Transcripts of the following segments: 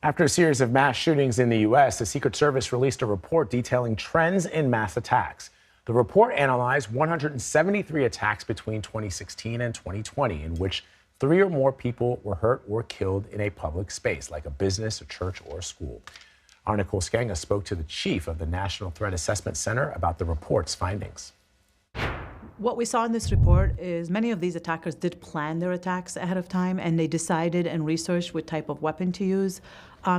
After a series of mass shootings in the U.S., the Secret Service released a report detailing trends in mass attacks. The report analyzed 173 attacks between 2016 and 2020, in which 3 or more people were hurt or killed in a public space, like a business, a church, or a school. Our Nicole Sganga spoke to the chief of the National Threat Assessment Center about the report's findings. What we saw in this report is many of these attackers did plan their attacks ahead of time, and they decided and researched what type of weapon to use.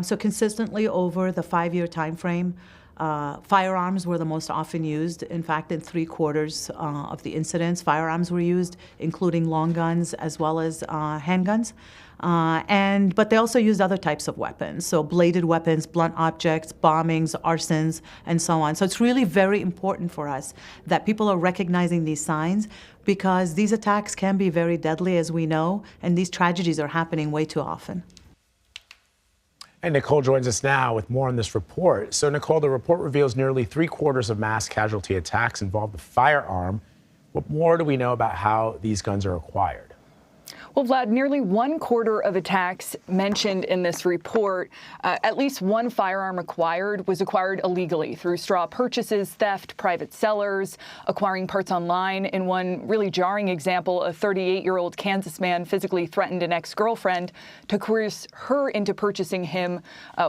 So consistently over the 5-year time frame, firearms were the most often used. In fact, in 3/4 of the incidents, firearms were used, including long guns as well as handguns. But they also used other types of weapons, so bladed weapons, blunt objects, bombings, arsons, and so on. So it's really very important for us that people are recognizing these signs, because these attacks can be very deadly, as we know, and these tragedies are happening way too often. And Nicole joins us now with more on this report. So, Nicole, the report reveals nearly 3/4 of mass casualty attacks involved a firearm. What more do we know about how these guns are acquired? Well, Vlad, nearly 1/4 of attacks mentioned in this report, at least one firearm was acquired illegally through straw purchases, theft, private sellers, acquiring parts online. In one really jarring example, a 38-year-old Kansas man physically threatened an ex-girlfriend to coerce her into purchasing him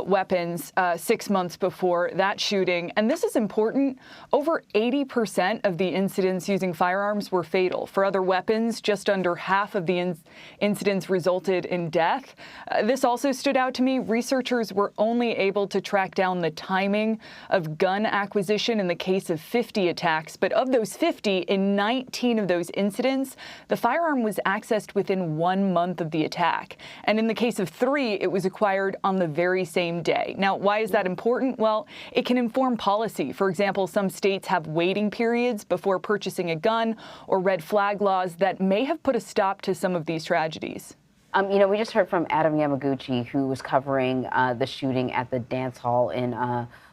weapons 6 months before that shooting. And this is important. Over 80% of the incidents using firearms were fatal. For other weapons, just under half of the incidents resulted in death. This also stood out to me. Researchers were only able to track down the timing of gun acquisition in the case of 50 attacks. But of those 50, in 19 of those incidents, the firearm was accessed within 1 month of the attack. And in the case of 3, it was acquired on the very same day. Now, why is that important? Well, it can inform policy. For example, some states have waiting periods before purchasing a gun, or red flag laws that may have put a stop to some of these tragedies. We just heard from Adam Yamaguchi, who was covering the shooting at the dance hall in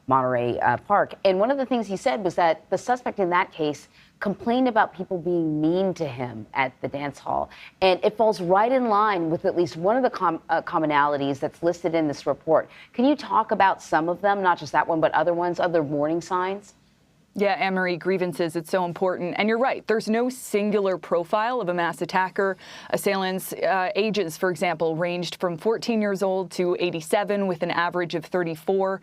Monterey Park. And one of the things he said was that the suspect in that case complained about people being mean to him at the dance hall. And it falls right in line with at least one of the commonalities that's listed in this report. Can you talk about some of them, not just that one, but other ones, other warning signs? Yeah, Anne-Marie, grievances, it's so important. And you're right, there's no singular profile of a mass attacker. Assailants' ages, for example, ranged from 14 years old to 87, with an average of 34.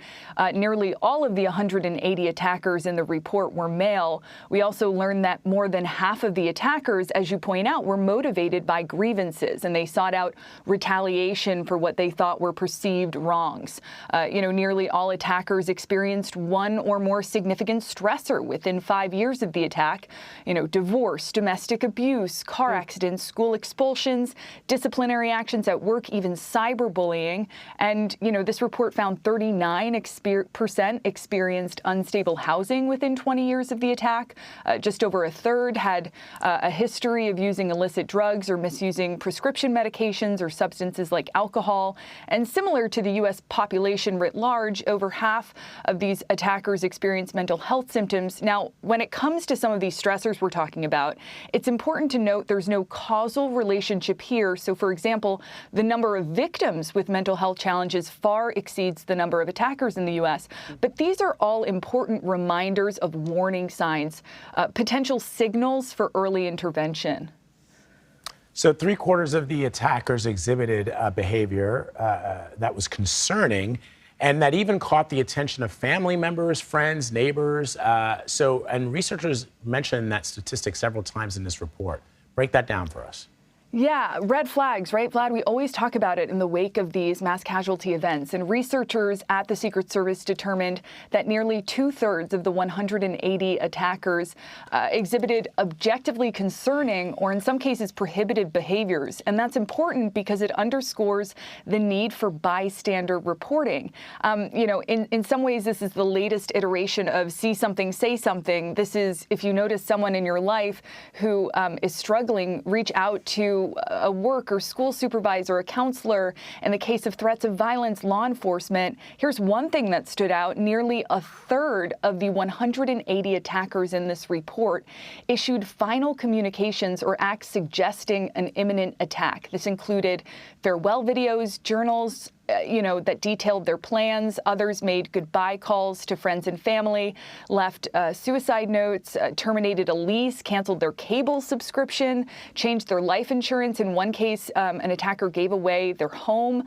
Nearly all of the 180 attackers in the report were male. We also learned that more than half of the attackers, as you point out, were motivated by grievances, and they sought out retaliation for what they thought were perceived wrongs. Nearly all attackers experienced one or more significant stressor within 5 years of the attack. Divorce, domestic abuse, car accidents, school expulsions, disciplinary actions at work, even cyberbullying. And, this report found 39% experienced unstable housing within 20 years of the attack. Just over a third had a history of using illicit drugs or misusing prescription medications or substances like alcohol. And similar to the U.S. population writ large, over half of these attackers experienced mental health symptoms. Now, when it comes to some of these stressors we're talking about, it's important to note there's no causal relationship here. So, for example, the number of victims with mental health challenges far exceeds the number of attackers in the U.S. But these are all important reminders of warning signs, potential signals for early intervention. So 3/4 of the attackers exhibited behavior that was concerning, and that even caught the attention of family members, friends, neighbors. And researchers mentioned that statistic several times in this report. Break that down for us. Yeah, red flags, right, Vlad? We always talk about it in the wake of these mass casualty events. And researchers at the Secret Service determined that nearly 2/3 of the 180 attackers exhibited objectively concerning, or in some cases prohibitive, behaviors. And that's important because it underscores the need for bystander reporting. In some ways, this is the latest iteration of see something, say something. This is, if you notice someone in your life who is struggling, reach out to a work or school supervisor, a counselor. In the case of threats of violence, law enforcement. Here's one thing that stood out. Nearly a third of the 180 attackers in this report issued final communications or acts suggesting an imminent attack. This included farewell videos, journals, that detailed their plans. Others made goodbye calls to friends and family, left suicide notes, terminated a lease, canceled their cable subscription, changed their life insurance. In one case, an attacker gave away their home.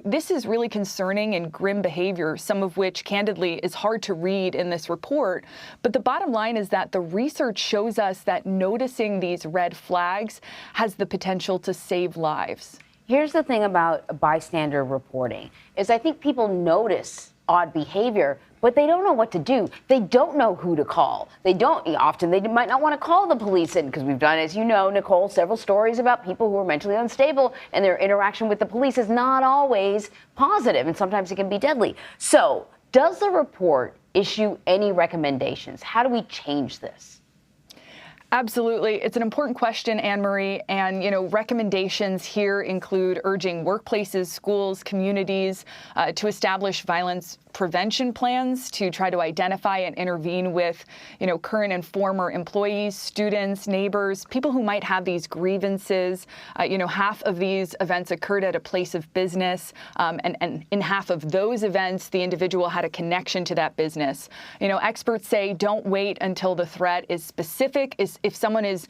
This is really concerning and grim behavior, some of which, candidly, is hard to read in this report. But the bottom line is that the research shows us that noticing these red flags has the potential to save lives. Here's the thing about bystander reporting, is I think people notice odd behavior, but they don't know what to do. They don't know who to call. They might not want to call the police in, because we've done, as you know, Nicole, several stories about people who are mentally unstable, and their interaction with the police is not always positive, and sometimes it can be deadly. So, does the report issue any recommendations? How do we change this? Absolutely. It's an important question, Anne-Marie. And, recommendations here include urging workplaces, schools, communities to establish violence prevention plans to try to identify and intervene with, current and former employees, students, neighbors, people who might have these grievances. Half of these events occurred at a place of business. And in half of those events, the individual had a connection to that business. Experts say don't wait until the threat is specific. If someone is,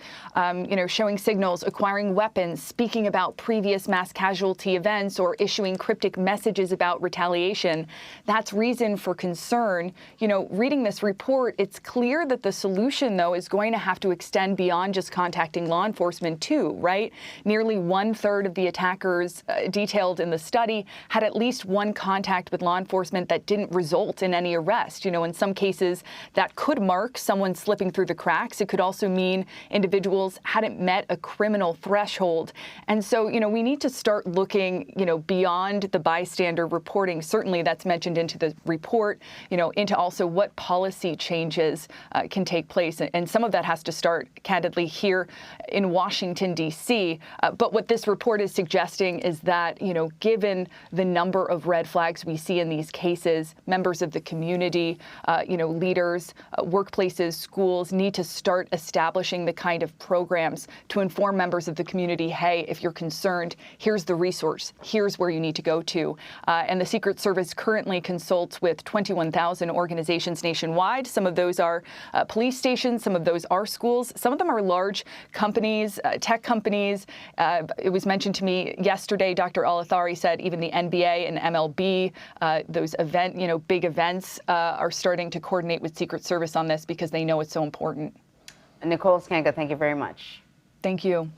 showing signals, acquiring weapons, speaking about previous mass casualty events, or issuing cryptic messages about retaliation, that's reason for concern. Reading this report, it's clear that the solution, though, is going to have to extend beyond just contacting law enforcement, too, right? Nearly 1/3 of the attackers detailed in the study had at least one contact with law enforcement that didn't result in any arrest. In some cases, that could mark someone slipping through the cracks. It could also mean individuals hadn't met a criminal threshold. And so, we need to start looking, beyond the bystander reporting. Certainly that's mentioned into the report, into also what policy changes can take place. And some of that has to start, candidly, here in Washington, D.C. But what this report is suggesting is that, given the number of red flags we see in these cases, members of the community, leaders, workplaces, schools need to start establishing the kind of programs to inform members of the community, hey, if you're concerned, here's the resource, here's where you need to go to. And the Secret Service currently consults with 21,000 organizations nationwide. Some of those are police stations, some of those are schools, some of them are large companies, tech companies. It was mentioned to me yesterday, Dr. Alathari said even the NBA and MLB, those big events are starting to coordinate with Secret Service on this because they know it's so important. Nicole Sganga, thank you very much. Thank you.